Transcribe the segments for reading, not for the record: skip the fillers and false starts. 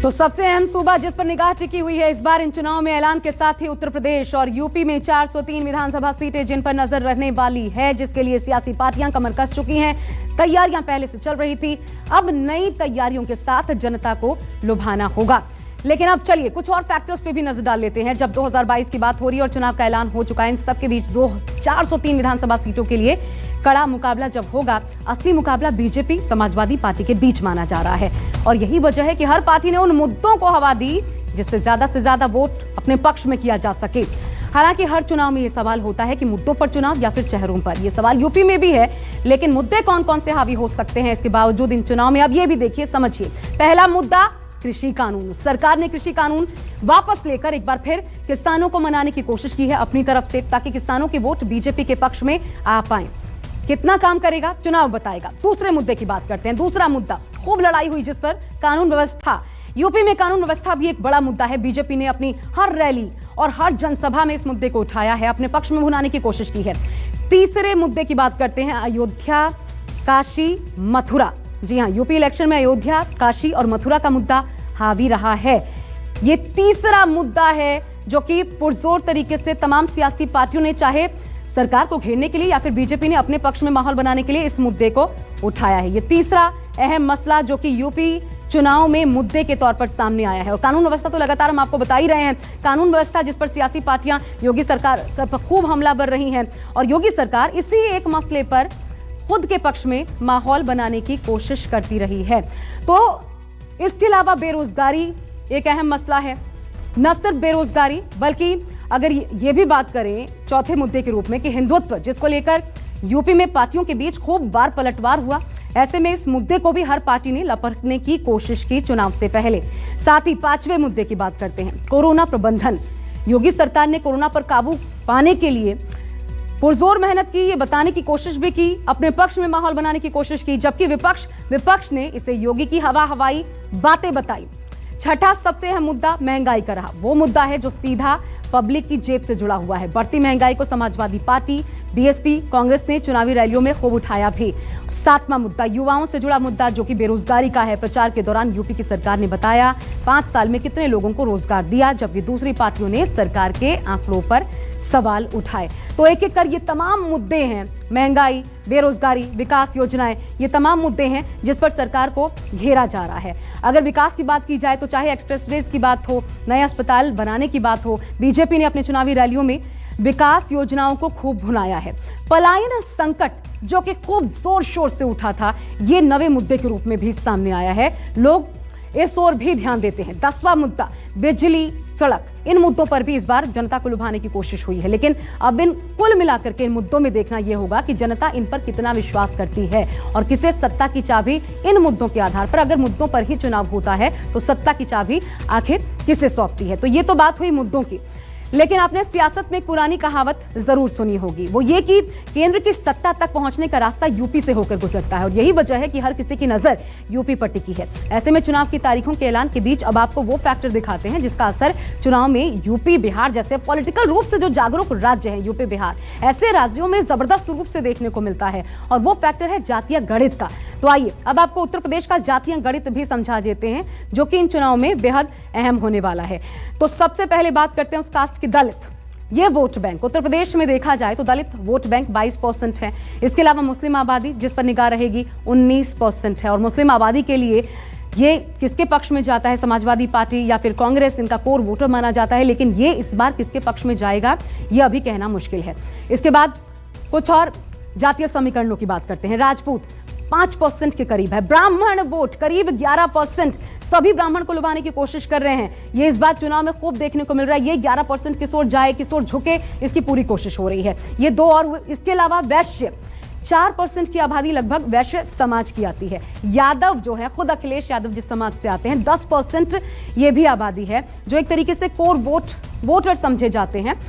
तो सबसे अहम सूबा जिस पर निगाह टिकी हुई है इस बार इन चुनाव में ऐलान के साथ ही उत्तर प्रदेश और यूपी में 403 विधानसभा सीटें जिन पर नजर रहने वाली है, जिसके लिए सियासी पार्टियां कमर कस चुकी हैं। तैयारियां पहले से चल रही थी, अब नई तैयारियों के साथ जनता को लुभाना होगा। लेकिन अब चलिए कुछ और फैक्टर्स पे भी नजर डाल लेते हैं। जब 2022 की बात हो रही है और चुनाव का ऐलान हो चुका है, इन सबके बीच 403 विधानसभा सीटों के लिए कड़ा मुकाबला जब होगा, असली मुकाबला बीजेपी समाजवादी पार्टी के बीच माना जा रहा है। और यही वजह है कि हर पार्टी ने उन मुद्दों को हवा दी जिससे ज्यादा से ज्यादा वोट अपने पक्ष में किया जा सके। हालांकि हर चुनाव में ये सवाल होता है कि मुद्दों पर चुनाव या फिर चेहरों पर। ये सवाल यूपी में भी है, लेकिन मुद्दे कौन कौन से हावी हो सकते हैं इसके बावजूद इन चुनाव में अब ये भी देखिए, समझिए। पहला मुद्दा कृषि कानून। सरकार ने कृषि कानून वापस लेकर एक बार फिर किसानों को मनाने की कोशिश की है अपनी तरफ से, ताकि किसानों के वोट बीजेपी के पक्ष में आ पाए। कितना काम करेगा चुनाव बताएगा। दूसरे मुद्दे की बात करते हैं। दूसरा मुद्दा, खूब लड़ाई हुई जिस पर, कानून व्यवस्था। यूपी में कानून व्यवस्था भी एक बड़ा मुद्दा है। बीजेपी ने अपनी हर रैली और हर जनसभा में इस मुद्दे को उठाया है, अपने पक्ष में भुनाने की कोशिश की है। तीसरे मुद्दे की बात करते हैं, अयोध्या, काशी, मथुरा। जी हां, यूपी इलेक्शन में अयोध्या, काशी और मथुरा का मुद्दा हावी रहा है। ये तीसरा मुद्दा है जो कि पुरजोर तरीके से तमाम सियासी पार्टियों ने, चाहे सरकार को घेरने के लिए या फिर बीजेपी ने अपने पक्ष में माहौल बनाने के लिए, इस मुद्दे को उठाया है। ये तीसरा अहम मसला जो कि यूपी चुनाव में मुद्दे के तौर पर सामने आया है। और कानून व्यवस्था तो लगातार हम आपको बता ही रहे हैं। कानून व्यवस्था जिस पर सियासी पार्टियां योगी सरकार पर खूब हमलावर रही हैं, और योगी सरकार इसी एक मसले पर खुद के पक्ष में माहौल बनाने की कोशिश करती रही है। तो इसके अलावा बेरोजगारी एक अहम मसला है। न सिर्फ बेरोजगारी, बल्कि अगर ये भी बात करें चौथे मुद्दे के रूप में कि हिंदुत्व, जिसको लेकर यूपी में पार्टियों के बीच खूब बार पलटवार हुआ, ऐसे में इस मुद्दे को भी हर पार्टी ने लपकने की कोशिश की चुनाव से पहले। साथ ही पांचवें मुद्दे की बात करते हैं, कोरोना प्रबंधन। योगी सरकार ने कोरोना पर काबू पाने के लिए पुरजोर मेहनत की, ये बताने की कोशिश भी की, अपने पक्ष में माहौल बनाने की कोशिश की, जबकि विपक्ष ने इसे योगी की हवाई बातें बताई। छठा सबसे अहम मुद्दा महंगाई का रहा। वो मुद्दा है जो सीधा पब्लिक की जेब से जुड़ा हुआ है। बढ़ती महंगाई को समाजवादी पार्टी, बीएसपी, कांग्रेस ने चुनावी रैलियों में खूब उठाया भी। सातवां मुद्दा युवाओं से जुड़ा मुद्दा जो कि बेरोजगारी का है। प्रचार के दौरान यूपी की सरकार ने बताया 5 साल में कितने लोगों को रोजगार दिया, जबकि दूसरी पार्टियों ने सरकार के आंकड़ों पर सवाल उठाए। तो एक एक कर ये तमाम मुद्दे हैं, महंगाई, बेरोजगारी, विकास योजनाएं, ये तमाम मुद्दे हैं जिस पर सरकार को घेरा जा रहा है। अगर विकास की बात की जाए तो चाहे एक्सप्रेसवेज की बात हो, नए अस्पताल बनाने की बात हो, बीजेपी ने अपने चुनावी रैलियों में विकास योजनाओं को खूब भुनाया है। पलायन संकट जो कि खूब जोर शोर से उठा था, ये नए मुद्दे के रूप में भी सामने आया है। लोग इस ओर भी ध्यान देते हैं। 10वां मुद्दा, बिजली, सड़क। इन मुद्दों पर भी इस बार जनता को लुभाने की कोशिश हुई है। लेकिन अब इन कुल मिलाकर के इन मुद्दों में देखना यह होगा कि जनता इन पर कितना विश्वास करती है और किसे सत्ता की चाबी इन मुद्दों के आधार पर, अगर मुद्दों पर ही चुनाव होता है तो सत्ता की चाबी आखिर किसे सौंपती है। तो ये तो बात हुई मुद्दों की। लेकिन आपने सियासत में एक पुरानी कहावत जरूर सुनी होगी, वो ये कि केंद्र की सत्ता तक पहुंचने का रास्ता यूपी से होकर गुजरता है। और यही वजह है कि हर किसी की नजर यूपी पर टिकी है। ऐसे में चुनाव की तारीखों के ऐलान के बीच अब आपको वो फैक्टर दिखाते हैं जिसका असर चुनाव में यूपी, बिहार जैसे पॉलिटिकल रूप से जो जागरूक राज्य है, यूपी, बिहार, ऐसे राज्यों में जबरदस्त रूप से देखने को मिलता है। और वो फैक्टर है जातीय गणित का। तो आइए अब आपको उत्तर प्रदेश का जातीय गणित भी समझा देते हैं, जो कि इन चुनाव में बेहद अहम होने वाला है। तो सबसे पहले बात करते हैं उस कास्ट की, दलित। ये वोट बैंक उत्तर प्रदेश में देखा जाए तो दलित वोट बैंक 22% है। इसके अलावा मुस्लिम आबादी जिस पर निगाह रहेगी 19% है। और मुस्लिम आबादी के लिए ये किसके पक्ष में जाता है, समाजवादी पार्टी या फिर कांग्रेस, इनका कोर वोटर माना जाता है। लेकिन ये इस बार किसके पक्ष में जाएगा ये अभी कहना मुश्किल है। इसके बाद कुछ और जातीय समीकरणों की बात करते हैं। राजपूत 5% के करीब है। ब्राह्मण वोट करीब 11%, सभी ब्राह्मण को लुभाने की कोशिश कर रहे हैं। ये इस बार चुनाव में खूब देखने को मिल रहा है। ये 11% किस ओर जाए, किस ओर झुके, इसकी पूरी कोशिश हो रही है। ये दो और इसके अलावा वैश्य 4% की आबादी लगभग वैश्य समाज की आती है। यादव जो है, खुद अखिलेश यादव जिस समाज से आते हैं, 10% ये भी आबादी है, जो एक तरीके से कोर वोटर समझे जाते हैं।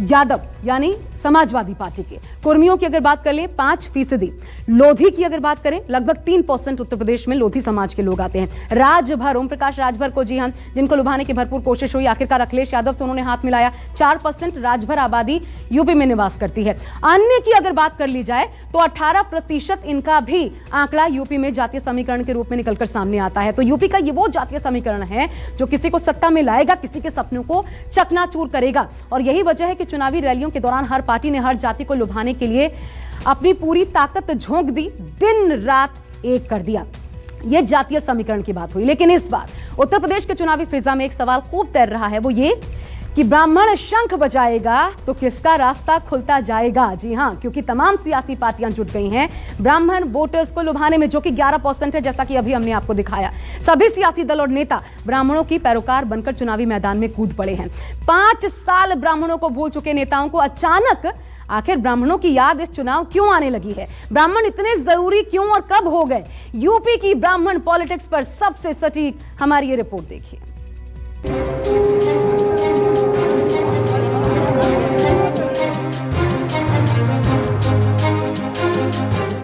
यादव यानी समाजवादी पार्टी के। कुर्मियों की अगर बात कर लें 5%, लोधी की अगर बात करें लगभग 3% उत्तर प्रदेश में लोधी समाज के लोग आते हैं। राजभर, ओम प्रकाश राजभर को, जी हां, जिनको लुभाने की भरपूर कोशिश हुई, आखिरकार अखिलेश यादव से उन्होंने हाथ मिलाया। 4% राजभर आबादी यूपी में निवास करती है। अन्य की अगर बात कर ली जाए तो 18% इनका भी आंकड़ा यूपी में जातीय समीकरण के रूप में निकलकर सामने आता है। तो यूपी का ये वो जातीय समीकरण है जो किसी को सत्ता में लाएगा, किसी के सपनों को चकनाचूर करेगा। और यही वजह है कि चुनावी रैलियों के दौरान हर पार्टी ने हर जाति को लुभाने के लिए अपनी पूरी ताकत झोंक दी, दिन रात एक कर दिया। यह जातीय समीकरण की बात हुई। लेकिन इस बार उत्तर प्रदेश के चुनावी फिजा में एक सवाल खूब तैर रहा है, वो ये कि ब्राह्मण शंख बजाएगा तो किसका रास्ता खुलता जाएगा। जी हां, क्योंकि तमाम सियासी पार्टियां जुट गई हैं ब्राह्मण वोटर्स को लुभाने में, जो कि 11% है, जैसा कि अभी हमने आपको दिखाया। सभी सियासी दल और नेता ब्राह्मणों की पैरोकार बनकर चुनावी मैदान में कूद पड़े हैं। 5 साल ब्राह्मणों को भूल चुके नेताओं को अचानक आखिर ब्राह्मणों की याद इस चुनाव क्यों आने लगी है? ब्राह्मण इतने जरूरी क्यों और कब हो गए? यूपी की ब्राह्मण पॉलिटिक्स पर सबसे सटीक हमारी ये रिपोर्ट देखिए।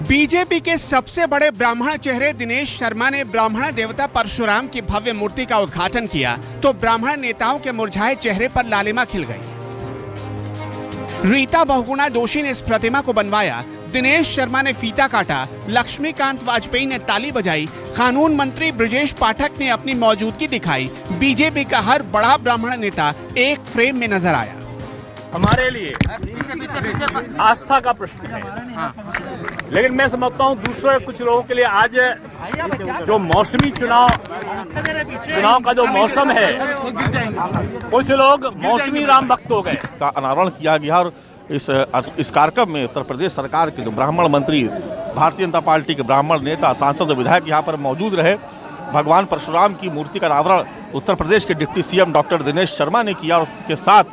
बीजेपी के सबसे बड़े ब्राह्मण चेहरे दिनेश शर्मा ने ब्राह्मण देवता परशुराम की भव्य मूर्ति का उद्घाटन किया तो ब्राह्मण नेताओं के मुरझाए चेहरे पर लालिमा खिल गई। रीता बहुगुणा जोशी ने इस प्रतिमा को बनवाया, दिनेश शर्मा ने फीता काटा, लक्ष्मीकांत वाजपेयी ने ताली बजाई, कानून मंत्री ब्रजेश पाठक ने अपनी मौजूदगी दिखाई। बीजेपी का हर बड़ा ब्राह्मण नेता एक फ्रेम में नजर आया। हमारे लिए आस्था का प्रश्न है, लेकिन मैं समझता हूँ दूसरे कुछ लोगों के लिए आज जो मौसमी चुनाव का जो मौसम है, कुछ लोग मौसमी राम भक्त हो गए। का अनावरण किया गया और इस कार्यक्रम में उत्तर प्रदेश सरकार के जो ब्राह्मण मंत्री, भारतीय जनता पार्टी के ब्राह्मण नेता, सांसद, विधायक यहाँ पर मौजूद रहे। भगवान परशुराम की मूर्ति का अनावरण उत्तर प्रदेश के deputy CM doctor Dinesh Sharma ने किया और उसके साथ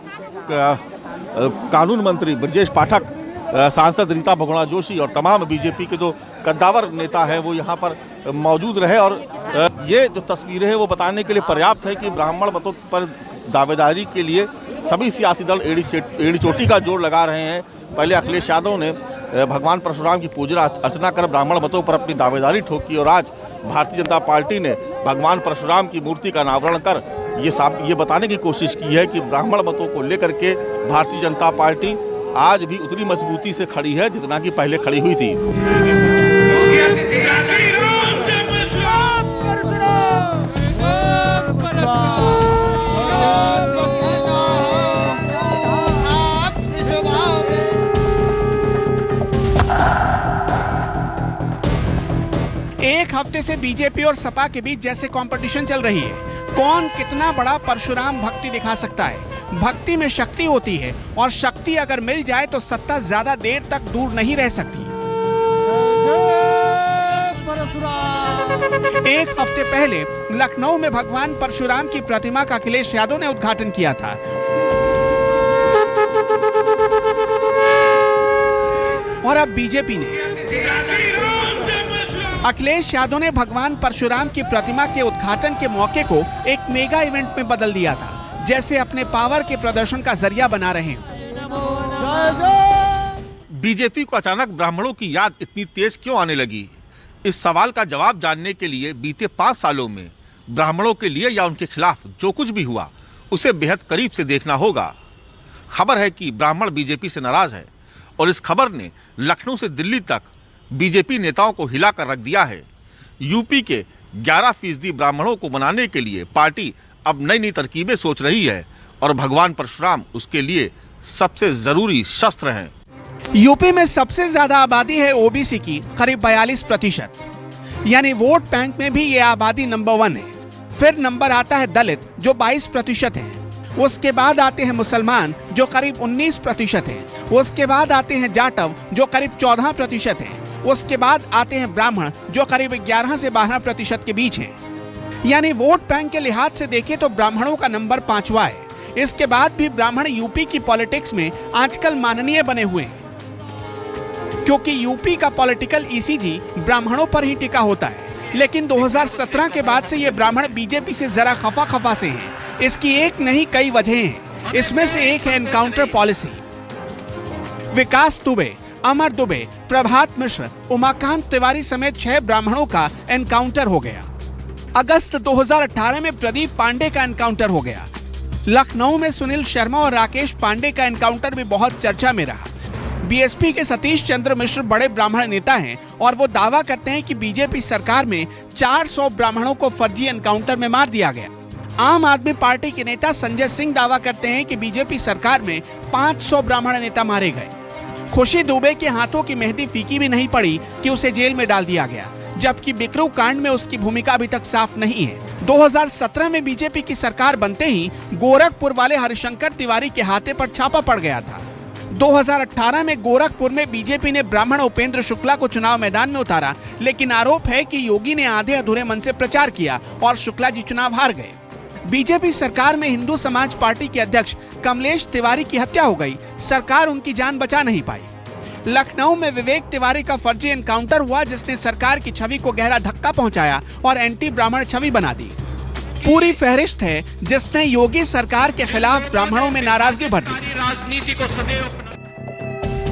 कानून मंत्री ब्रजेश पाठक, सांसद रीता बहुगुणा जोशी और तमाम बीजेपी के जो कद्दावर नेता हैं वो यहाँ पर मौजूद रहे। और ये जो तस्वीरें हैं वो बताने के लिए पर्याप्त है कि ब्राह्मण मतों पर दावेदारी के लिए सभी सियासी दल एड़ी चोटी का जोर लगा रहे हैं। पहले अखिलेश यादव ने भगवान परशुराम की पूजा अर्चना कर ब्राह्मण मतों पर अपनी दावेदारी ठोकी और आज भारतीय जनता पार्टी ने भगवान परशुराम की मूर्ति का अनावरण कर ये बताने की कोशिश की है कि ब्राह्मण मतों को लेकर के भारतीय जनता पार्टी आज भी उतनी मजबूती से खड़ी है जितना कि पहले खड़ी हुई थी। एक हफ्ते से बीजेपी और सपा के बीच जैसे कंपटीशन चल रही है, कौन कितना बड़ा परशुराम भक्ति दिखा सकता है। भक्ति में शक्ति होती है और शक्ति अगर मिल जाए तो सत्ता ज्यादा देर तक दूर नहीं रह सकती। एक हफ्ते पहले लखनऊ में भगवान परशुराम की प्रतिमा का अखिलेश यादव ने उद्घाटन किया था। और अब बीजेपी ने अखिलेश यादव ने भगवान परशुराम की प्रतिमा के उद्घाटन के मौके को एक मेगा इवेंट में बदल दिया था, जैसे अपने पावर के प्रदर्शन का जरिया बना रहे हैं। बीजेपी को अचानक ब्राह्मणों की याद इतनी तेज क्यों आने लगी? इस सवाल का जवाब जानने के लिए बीते 5 सालों में ब्राह्मणों के लिए या उनके खिलाफ जो कुछ भी हुआ उसे बेहद करीब से देखना होगा। खबर है कि ब्राह्मण बीजेपी से नाराज है और इस खबर ने लखनऊ से दिल्ली तक बीजेपी नेताओं को हिलाकर रख दिया है। यूपी के 11% ब्राह्मणों को मनाने के लिए पार्टी अब नई नई तरकीबें सोच रही है और भगवान परशुराम उसके लिए सबसे जरूरी शस्त्र हैं। यूपी में सबसे ज्यादा आबादी है ओबीसी की, करीब 42%, यानी वोट बैंक में भी ये आबादी नंबर 1 है। फिर नंबर आता है दलित जो 22% है। उसके बाद आते हैं मुसलमान जो करीब 19% है। उसके बाद आते हैं जाटव जो करीब 14% है। उसके बाद आते हैं ब्राह्मण जो करीब 11 से 12% के बीच हैं। यानी वोट बैंक के लिहाज से देखें तो ब्राह्मणों का नंबर 5वां है। इसके बाद भी ब्राह्मण यूपी की पॉलिटिक्स में आजकल माननीय बने हुए हैं, क्योंकि यूपी का पॉलिटिकल ईसीजी ब्राह्मणों पर ही टिका होता है। लेकिन 2017 के बाद से ये ब्राह्मण बीजेपी से जरा खफा से हैं। इसकी एक नहीं कई वजहें हैं। इसमें से एक है एनकाउंटर पॉलिसी। विकास दुबे, अमर दुबे, प्रभात मिश्र, उमाकांत तिवारी समेत 6 ब्राह्मणों का एनकाउंटर हो गया। अगस्त 2018 में प्रदीप पांडे का एनकाउंटर हो गया। लखनऊ में सुनील शर्मा और राकेश पांडे का एनकाउंटर भी बहुत चर्चा में रहा। बीएसपी के सतीश चंद्र मिश्र बड़े ब्राह्मण नेता हैं और वो दावा करते हैं कि बीजेपी सरकार में 400 ब्राह्मणों को फर्जी एनकाउंटर में मार दिया गया। आम आदमी पार्टी के नेता संजय सिंह दावा करते हैं कि बीजेपी सरकार में 500 ब्राह्मण नेता मारे गए। खुशी दुबे के हाथों की मेहंदी फीकी भी नहीं पड़ी कि उसे जेल में डाल दिया गया, जबकि बिकरू कांड में उसकी भूमिका अभी तक साफ नहीं है। 2017 में बीजेपी की सरकार बनते ही गोरखपुर वाले हरिशंकर तिवारी के हाथे पर छापा पड़ गया था। 2018 में गोरखपुर में बीजेपी ने ब्राह्मण उपेंद्र शुक्ला को चुनाव मैदान में उतारा, लेकिन आरोप है कि योगी ने आधे अधूरे मन से प्रचार किया और शुक्ला जी चुनाव हार गए। बीजेपी सरकार में हिंदू समाज पार्टी के अध्यक्ष कमलेश तिवारी की हत्या हो गई, सरकार उनकी जान बचा नहीं पाई। लखनऊ में विवेक तिवारी का फर्जी एनकाउंटर हुआ, जिसने सरकार की छवि को गहरा धक्का पहुंचाया और एंटी ब्राह्मण छवि बना दी। पूरी फहरिस्त है जिसने योगी सरकार के खिलाफ ब्राह्मणों में नाराजगी भर दी। राजनीति को सदैव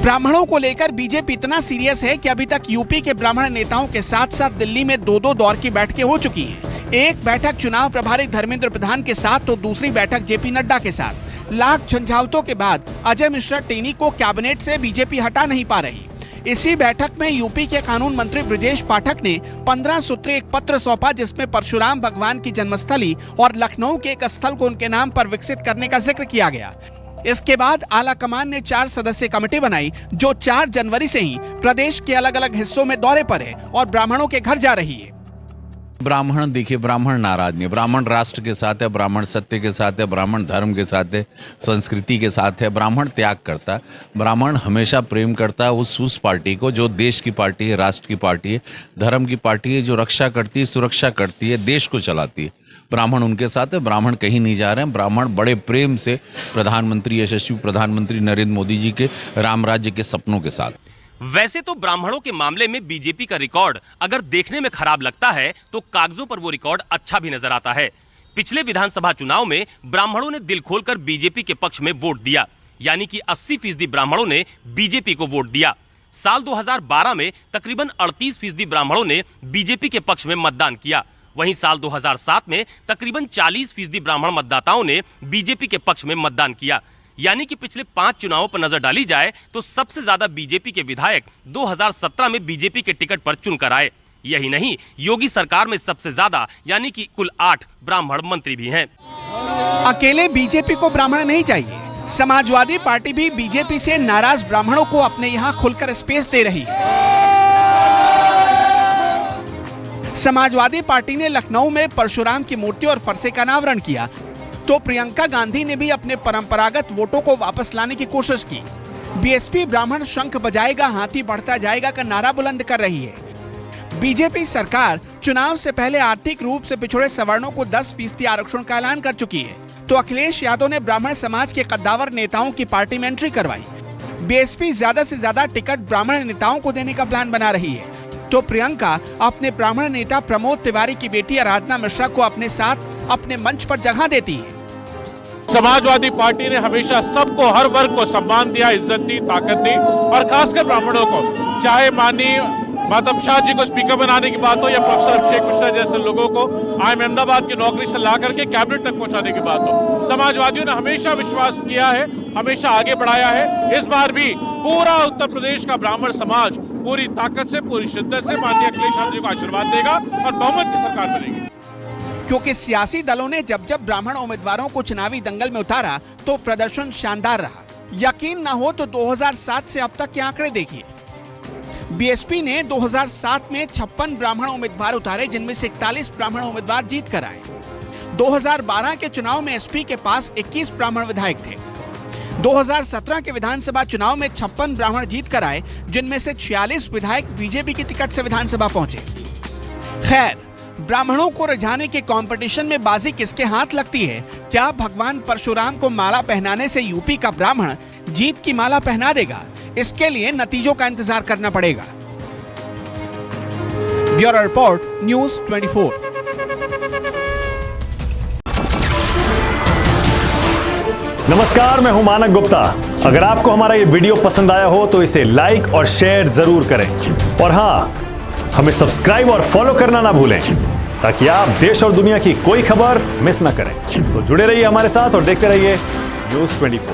ब्राह्मणों को लेकर बीजेपी इतना सीरियस है कि अभी तक यूपी के ब्राह्मण नेताओं के साथ साथ दिल्ली में 2-2 दौर की बैठकें हो चुकी हैं। एक बैठक चुनाव प्रभारी धर्मेंद्र प्रधान के साथ तो दूसरी बैठक जेपी नड्डा के साथ। लाख झंझावतों के बाद अजय मिश्रा टेनी को कैबिनेट से बीजेपी हटा नहीं पा रही। इसी बैठक में यूपी के कानून मंत्री ब्रजेश पाठक ने 15 सूत्रीय एक पत्र सौंपा, जिसमें परशुराम भगवान की जन्मस्थली और लखनऊ के एक स्थल को उनके नाम पर विकसित करने का जिक्र किया गया। इसके बाद आला कमान ने 4 सदस्यीय कमेटी बनाई, जो 4 जनवरी से ही प्रदेश के अलग अलग हिस्सों में दौरे पर है और ब्राह्मणों के घर जा रही है। ब्राह्मण देखिए, ब्राह्मण नाराज नहीं, ब्राह्मण राष्ट्र के साथ है, ब्राह्मण सत्य के साथ है, ब्राह्मण धर्म के साथ है, संस्कृति के साथ है, ब्राह्मण त्याग करता है, ब्राह्मण हमेशा प्रेम करता है उस पार्टी को जो देश की पार्टी है, राष्ट्र की पार्टी है, धर्म की पार्टी है, जो रक्षा करती है, सुरक्षा करती है, देश को चलाती है। ब्राह्मण उनके साथ है, ब्राह्मण कहीं नहीं जा रहे हैं। ब्राह्मण बड़े प्रेम से प्रधानमंत्री, यशस्वी प्रधानमंत्री नरेंद्र मोदी जी के राम राज्य के सपनों के साथ। वैसे तो ब्राह्मणों के मामले में बीजेपी का रिकॉर्ड अगर देखने में खराब लगता है तो कागजों पर वो रिकॉर्ड अच्छा भी नजर आता है। पिछले विधानसभा चुनाव में ब्राह्मणों ने दिल खोलकर बीजेपी के पक्ष में वोट दिया, यानी कि 80% ब्राह्मणों ने बीजेपी को वोट दिया। साल 2012 में तकरीबन 38% ब्राह्मणों ने बीजेपी के पक्ष में मतदान किया। वहीं साल 2007 में तकरीबन 40% ब्राह्मण मतदाताओं ने बीजेपी के पक्ष में मतदान किया। यानी कि पिछले 5 चुनावों पर नजर डाली जाए तो सबसे ज्यादा बीजेपी के विधायक 2017 में बीजेपी के टिकट पर चुनकर आए। यही नहीं, योगी सरकार में सबसे ज्यादा यानी कि कुल 8 ब्राह्मण मंत्री भी हैं। अकेले बीजेपी को ब्राह्मण नहीं चाहिए, समाजवादी पार्टी भी बीजेपी से नाराज ब्राह्मणों को अपने यहाँ खुलकर स्पेस दे रही है। समाजवादी पार्टी ने लखनऊ में परशुराम की मूर्ति और फरसे का अनावरण किया, तो प्रियंका गांधी ने भी अपने परंपरागत वोटों को वापस लाने की कोशिश की। बीएसपी ब्राह्मण शंख बजाएगा हाथी बढ़ता जाएगा का नारा बुलंद कर रही है। बीजेपी सरकार चुनाव से पहले आर्थिक रूप से पिछड़े सवर्णों को 10% आरक्षण का ऐलान कर चुकी है, तो अखिलेश यादव ने ब्राह्मण समाज के कद्दावर नेताओं की पार्टी में एंट्री करवाई। बीएसपी ज्यादा से ज्यादा टिकट ब्राह्मण नेताओं को देने का प्लान बना रही है, तो प्रियंका अपने ब्राह्मण नेता प्रमोद तिवारी की बेटी आराधना मिश्रा को अपने साथ अपने मंच पर जगह देती है। समाजवादी पार्टी ने हमेशा सबको, हर वर्ग को सम्मान दिया, इज्जत दी, ताकत दी, और खासकर ब्राह्मणों को, चाहे माननीय मातम शाह जी को स्पीकर बनाने की बात हो या प्रोफेसर अभिषेक मिश्रा जैसे लोगों को आईएम अहमदाबाद की नौकरी से ला करके कैबिनेट तक पहुंचाने की बात हो, समाजवादियों ने हमेशा विश्वास किया है, हमेशा आगे बढ़ाया है। इस बार भी पूरा उत्तर प्रदेश का ब्राह्मण समाज पूरी ताकत से, पूरी शिद्दत से माननीय अखिलेश यादव जी को आशीर्वाद देगा और बहुमत की सरकार बनेगी। क्योंकि सियासी दलों ने जब जब ब्राह्मण उम्मीदवारों को चुनावी दंगल में उतारा तो प्रदर्शन शानदार रहा। यकीन ना हो तो 2007 से अब तक के आंकड़े देखिए। बीएसपी ने 2007 में 56 ब्राह्मण उम्मीदवार उतारे, जिनमें से 41 ब्राह्मण उम्मीदवार जीत कर आए। 2012 के चुनाव में एसपी के पास 21 ब्राह्मण विधायक थे। 2017 के विधानसभा चुनाव में 56 ब्राह्मण जीत कर आए, जिनमें से 46 विधायक बीजेपी की टिकट से विधानसभा पहुंचे। खैर, ब्राह्मणों को रिझाने के कंपटीशन में बाजी किसके हाथ लगती है? क्या भगवान परशुराम को माला पहनाने से यूपी का ब्राह्मण जीत की माला पहना देगा? इसके लिए नतीजों का इंतजार करना पड़ेगा। Bureau report, news 24। नमस्कार, मैं हूं मानक गुप्ता। अगर आपको हमारा ये वीडियो पसंद आया हो तो इसे लाइक और शेयर जरूर करें और हाँ, हमें सब्सक्राइब और फॉलो करना ना भूलें ताकि आप देश और दुनिया की कोई खबर मिस ना करें। तो जुड़े रहिए हमारे साथ और देखते रहिए न्यूज़ 24।